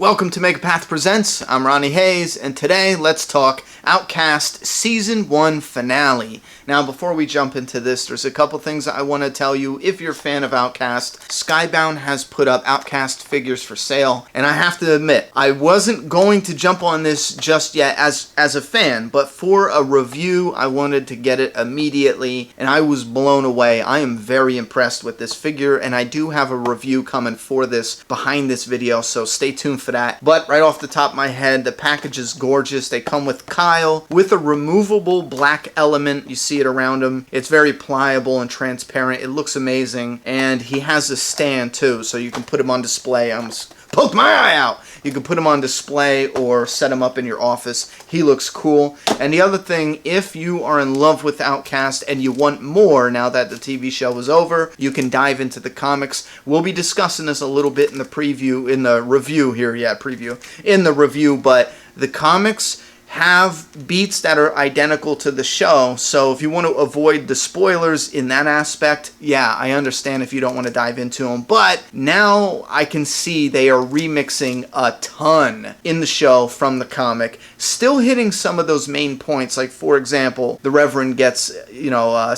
Welcome to Make a Path Presents. I'm Ronnie Hayes, and today let's talk OUTCAST Season 1 Finale. Now, before we jump into this, there's a couple things I want to tell you. If you're a fan of OUTCAST, Skybound has put up OUTCAST figures for sale, and I have to admit, I wasn't going to jump on this just yet as a fan, but for a review, I wanted to get it immediately, and I was blown away. I am very impressed with this figure, and I do have a review coming for this behind this video, so stay tuned for that. But right off the top of my head, the package is gorgeous. They come with Kyle with a removable black element. You see it around him. It's very pliable and transparent. It looks amazing, and he has a stand too, so you can put him on display. I almost poked my eye out. You can put him on display or set him up in your office. He looks cool. And the other thing, if you are in love with OUTCAST and you want more now that the TV show is over, you can dive into the comics. We'll be discussing this a little bit in the preview, in the review here. Yeah, preview. In the review, but the comics have beats that are identical to the show, so if you want to avoid the spoilers in that aspect, yeah, I understand if you don't want to dive into them, but now I can see they are remixing a ton in the show from the comic, still hitting some of those main points, like for example, the Reverend gets,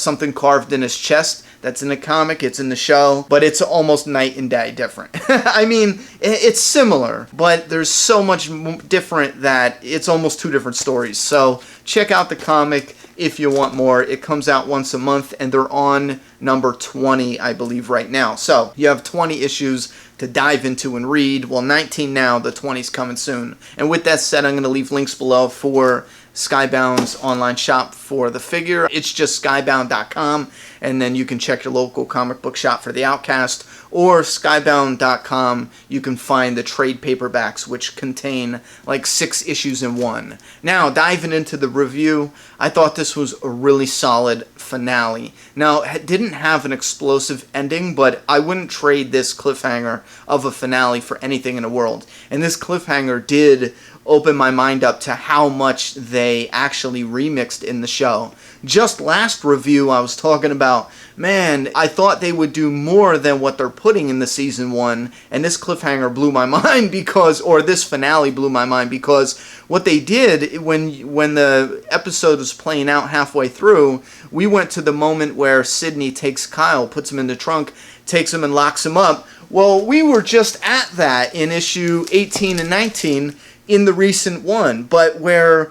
something carved in his chest. That's in the comic, it's in the show, but it's almost night and day different. I mean, it's similar, but there's so much different that it's almost two different stories. So check out the comic if you want more. It comes out once a month, and they're on number 20, I believe, right now. So you have 20 issues to dive into and read. Well, 19 now, the 20's coming soon. And with that said, I'm going to leave links below for Skybound's online shop for the figure. It's just skybound.com, and then you can check your local comic book shop for the OUTCAST, or skybound.com, you can find the trade paperbacks, which contain like 6 issues in one. Now, diving into the review, I thought this was a really solid finale. Now, it didn't have an explosive ending, but I wouldn't trade this cliffhanger of a finale for anything in the world. And this cliffhanger did open my mind up to how much they actually remixed in the show. Just last review, I was talking about, man, I thought they would do more than what they're putting in the season 1, and this cliffhanger blew my mind this finale blew my mind, because what they did when the episode was playing out halfway through, we went to the moment where Sydney takes Kyle, puts him in the trunk, takes him and locks him up. Well, we were just at that in issue 18 and 19 in the recent one, but where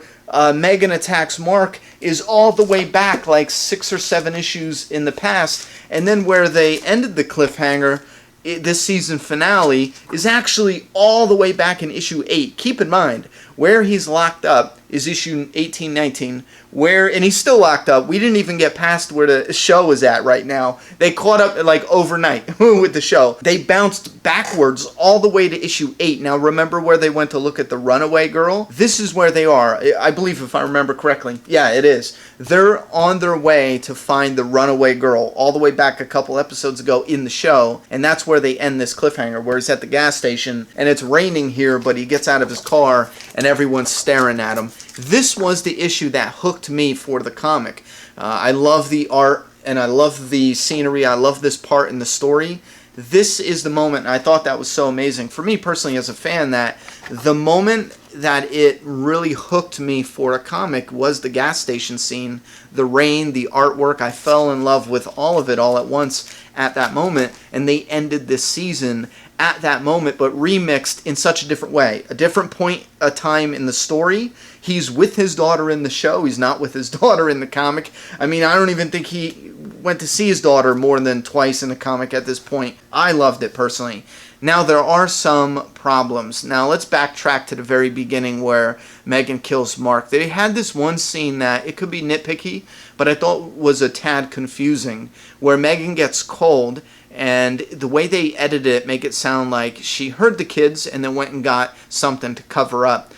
Megan attacks Mark is all the way back like 6 or 7 issues in the past, and then where they ended the cliffhanger, this season finale, is actually all the way back in issue 8. Keep in mind, where he's locked up is issue 18, 19, and he's still locked up. We didn't even get past where the show is at right now. They caught up like overnight with the show. They bounced backwards all the way to issue 8. Now remember where they went to look at the runaway girl? This is where they are, I believe, if I remember correctly. Yeah, it is. They're on their way to find the runaway girl all the way back a couple episodes ago in the show, and that's where they end this cliffhanger, where he's at the gas station, and it's raining here, but he gets out of his car, and everyone's staring at him. This was the issue that hooked me for the comic. I love the art, and I love the scenery. I love this part in the story. This is the moment, and I thought that was so amazing. For me personally as a fan, that the moment that it really hooked me for a comic was the gas station scene, the rain, the artwork. I fell in love with all of it all at once at that moment, and they ended this season at that moment, but remixed in such a different way. A different point, a time in the story. He's with his daughter in the show. He's not with his daughter in the comic. I mean, I don't even think he went to see his daughter more than twice in the comic at this point. I loved it personally. Now, there are some problems. Now, let's backtrack to the very beginning where Megan kills Mark. They had this one scene that, it could be nitpicky, but I thought was a tad confusing, where Megan gets cold, and the way they edited it make it sound like she heard the kids and then went and got something to cover up.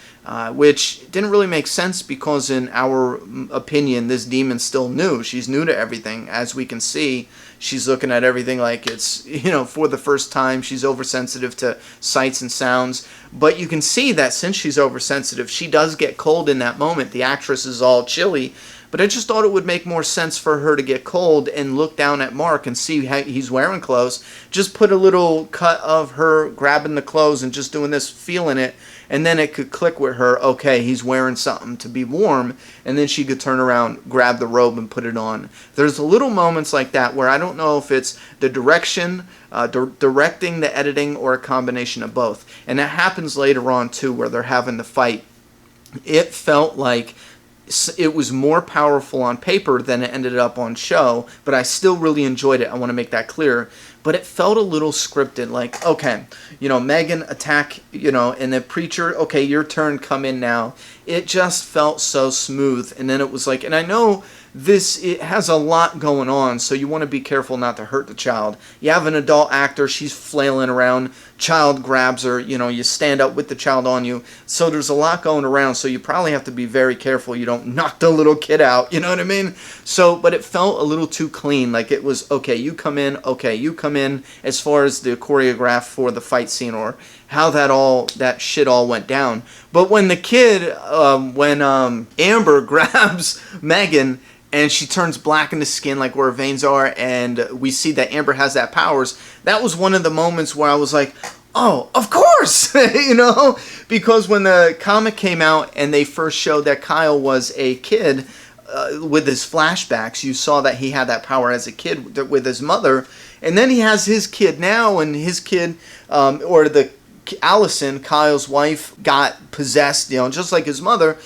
Which didn't really make sense, because in our opinion, this demon's still new. She's new to everything. As we can see, she's looking at everything like it's, for the first time. She's oversensitive to sights and sounds. But you can see that since she's oversensitive, she does get cold in that moment. The actress is all chilly. but I just thought it would make more sense for her to get cold and look down at Mark and see how he's wearing clothes. Just put a little cut of her grabbing the clothes and just doing this, feeling it, and then it could click with her, okay, he's wearing something to be warm, and then she could turn around, grab the robe, and put it on. There's little moments like that where I don't know if it's the direction, directing, the editing, or a combination of both. And that happens later on, too, where they're having the fight. It felt like it was more powerful on paper than it ended up on show, but I still really enjoyed it. I want to make that clear. But it felt a little scripted, like, okay, Megan attack, and the preacher, okay, your turn, come in now. It just felt so smooth. And then it was like, and I know it has a lot going on, so you want to be careful not to hurt the child. You have an adult actor, she's flailing around, child grabs her, you stand up with the child on you. So there's a lot going around, so you probably have to be very careful you don't knock the little kid out, you know what I mean? So, but it felt a little too clean, like it was, okay, you come in, as far as the choreograph for the fight scene or how that shit all went down. But when the kid, Amber grabs Megan, and she turns black in the skin like where her veins are, and we see that Amber has that powers. That was one of the moments where I was like, oh, of course! Because when the comic came out and they first showed that Kyle was a kid, with his flashbacks, you saw that he had that power as a kid with his mother, and then he has his kid now, and his kid, Allison, Kyle's wife, got possessed, just like his mother.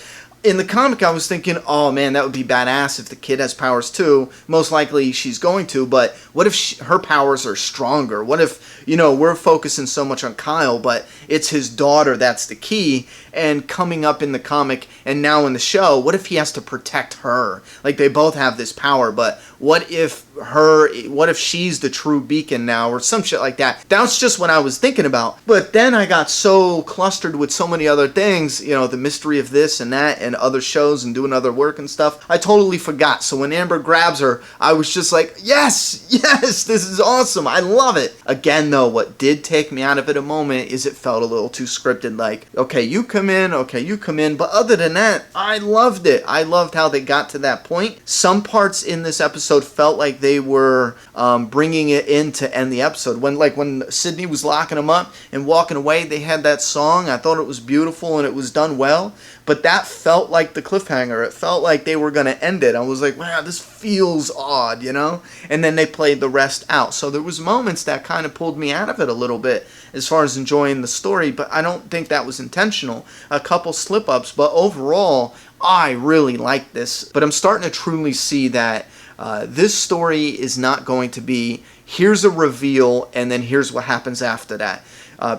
In the comic, I was thinking, oh man, that would be badass if the kid has powers too. Most likely she's going to, but what if her powers are stronger? What if, we're focusing so much on Kyle, but it's his daughter that's the key, and coming up in the comic and now in the show, what if he has to protect her? Like, they both have this power, but what if she's the true beacon now, or some shit like that? That's just what I was thinking about. But then I got so clustered with so many other things, the mystery of this and that, and other shows and doing other work and stuff. I totally forgot. So when Amber grabs her, I was just like, yes, this is awesome. I love it. Again, though, what did take me out of it a moment is it felt a little too scripted. Like, okay, you come in. But other than that, I loved it. I loved how they got to that point. Some parts in this episode felt like they were bringing it in to end the episode. When Sydney was locking him up and walking away, they had that song. I thought it was beautiful and it was done well. But that felt like the cliffhanger. It felt like they were going to end it. I was like, wow, this feels odd, And then they played the rest out. So there was moments that kind of pulled me out of it a little bit as far as enjoying the story. But I don't think that was intentional. A couple slip-ups. But overall, I really like this. But I'm starting to truly see that this story is not going to be, here's a reveal, and then here's what happens after that.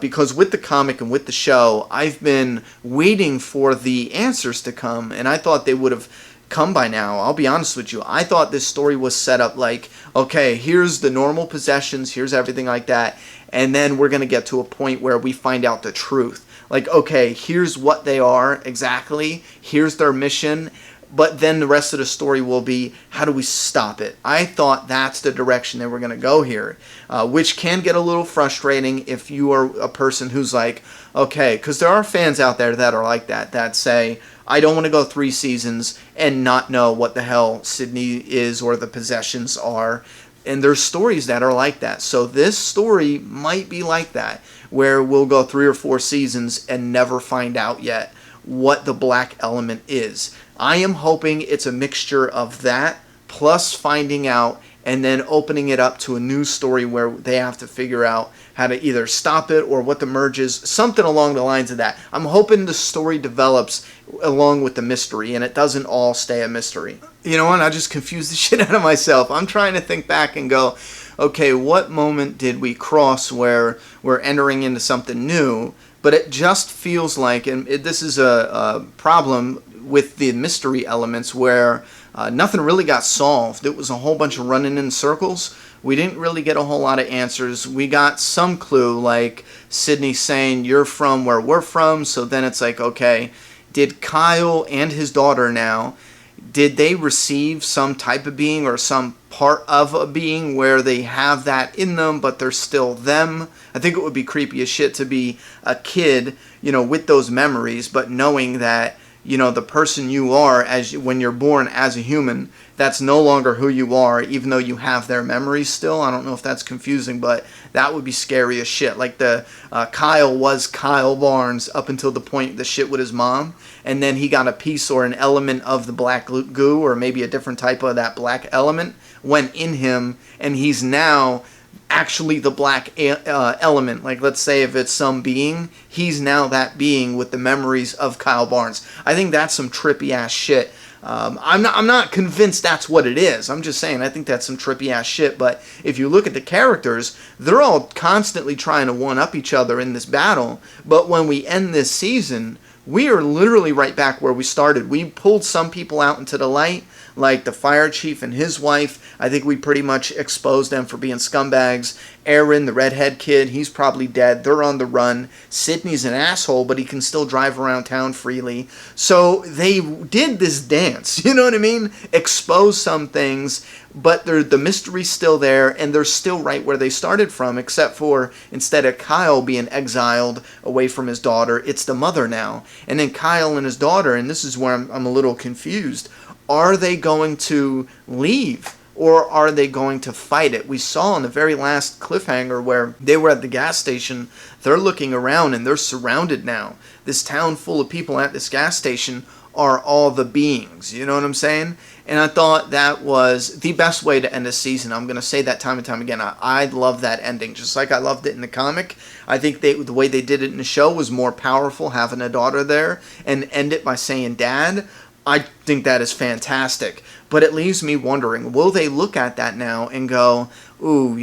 Because with the comic and with the show, I've been waiting for the answers to come, and I thought they would have come by now. I'll be honest with you. I thought this story was set up like, okay, here's the normal possessions, here's everything like that, and then we're going to get to a point where we find out the truth. Like, okay, here's what they are exactly, here's their mission, but then the rest of the story will be, how do we stop it? I thought that's the direction they were going to go here, which can get a little frustrating if you are a person who's like, okay, because there are fans out there that are like that say, I don't want to go 3 seasons and not know what the hell Sydney is or the possessions are. And there's stories that are like that. So this story might be like that, where we'll go 3 or 4 seasons and never find out yet what the black element is. I am hoping it's a mixture of that plus finding out and then opening it up to a new story where they have to figure out how to either stop it or what the merge is, something along the lines of that. I'm hoping the story develops along with the mystery and it doesn't all stay a mystery. You know what? I just confused the shit out of myself. I'm trying to think back and go, okay, what moment did we cross where we're entering into something new? But it just feels like, and this is a problem with the mystery elements where nothing really got solved. It was a whole bunch of running in circles. We didn't really get a whole lot of answers. We got some clue, like Sydney saying, you're from where we're from. So then it's like, okay, did Kyle and his daughter now, did they receive some type of being or some part of a being where they have that in them, but they're still them? I think it would be creepy as shit to be a kid, with those memories, but knowing that, the person you are when you're born as a human, that's no longer who you are, even though you have their memories still. I don't know if that's confusing, but that would be scary as shit. Like Kyle was Kyle Barnes up until the point the shit with his mom, and then he got a piece or an element of the black goo, or maybe a different type of that black element went in him, and he's now actually the black element. Like, let's say if it's some being, he's now that being with the memories of Kyle Barnes. I think that's some trippy ass shit. I'm not convinced that's what it is. I'm just saying I think that's some trippy ass shit. But if you look at the characters, they're all constantly trying to one up each other in this battle. But when we end this season, we are literally right back where we started. We pulled some people out into the light, like the fire chief and his wife. I think we pretty much exposed them for being scumbags. Aaron, the redhead kid, he's probably dead. They're on the run. Sidney's an asshole, but he can still drive around town freely. So they did this dance, you know what I mean? Expose some things, but the mystery's still there, and they're still right where they started from, except for instead of Kyle being exiled away from his daughter, it's the mother now. And then Kyle and his daughter, and this is where I'm a little confused, are they going to leave? Or are they going to fight it? We saw in the very last cliffhanger where they were at the gas station, they're looking around and they're surrounded now. This town full of people at this gas station are all the beings, you know what I'm saying? And I thought that was the best way to end a season. I'm going to say that time and time again. I love that ending, just like I loved it in the comic. I think the way they did it in the show was more powerful, having a daughter there, and end it by saying dad. I think that is fantastic. But it leaves me wondering, will they look at that now and go, ooh,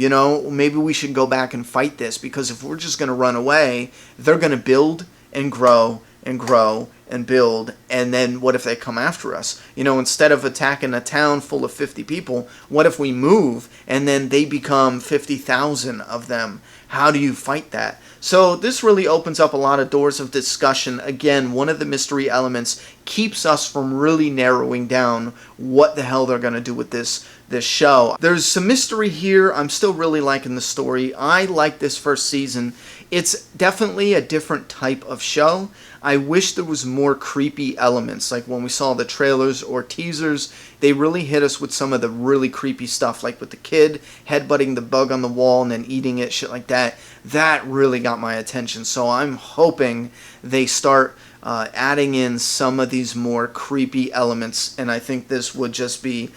maybe we should go back and fight this, because if we're just going to run away, they're going to build and grow and grow and build, and then what if they come after us? Instead of attacking a town full of 50 people, what if we move and then they become 50,000 of them? How do you fight that? So this really opens up a lot of doors of discussion. Again, one of the mystery elements keeps us from really narrowing down what the hell they're going to do with this show. There's some mystery here. I'm still really liking the story. I like this first season. It's definitely a different type of show. I wish there was more creepy elements. Like when we saw the trailers or teasers, they really hit us with some of the really creepy stuff, like with the kid headbutting the bug on the wall and then eating it, shit like that. That really got my attention. So I'm hoping they start adding in some of these more creepy elements, and I think this would just be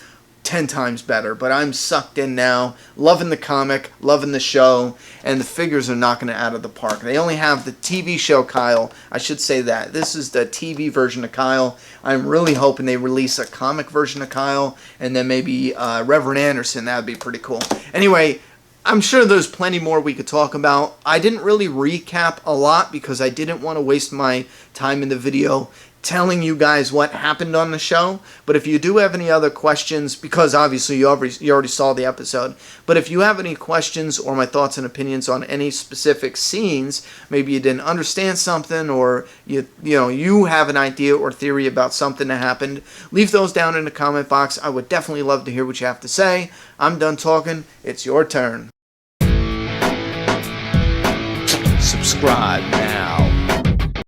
10 times better. But I'm sucked in now, loving the comic, loving the show, and the figures are knocking it out of the park. They only have the TV show Kyle. I should say that. This is the TV version of Kyle. I'm really hoping they release a comic version of Kyle, and then maybe Reverend Anderson. That would be pretty cool. Anyway, I'm sure there's plenty more we could talk about. I didn't really recap a lot because I didn't want to waste my time in the video telling you guys what happened on the show. But if you do have any other questions, because obviously you already saw the episode, but if you have any questions or my thoughts and opinions on any specific scenes, maybe you didn't understand something, or you have an idea or theory about something that happened, leave those down in the comment box. I would definitely love to hear what you have to say. I'm done talking. It's your turn. Subscribe now.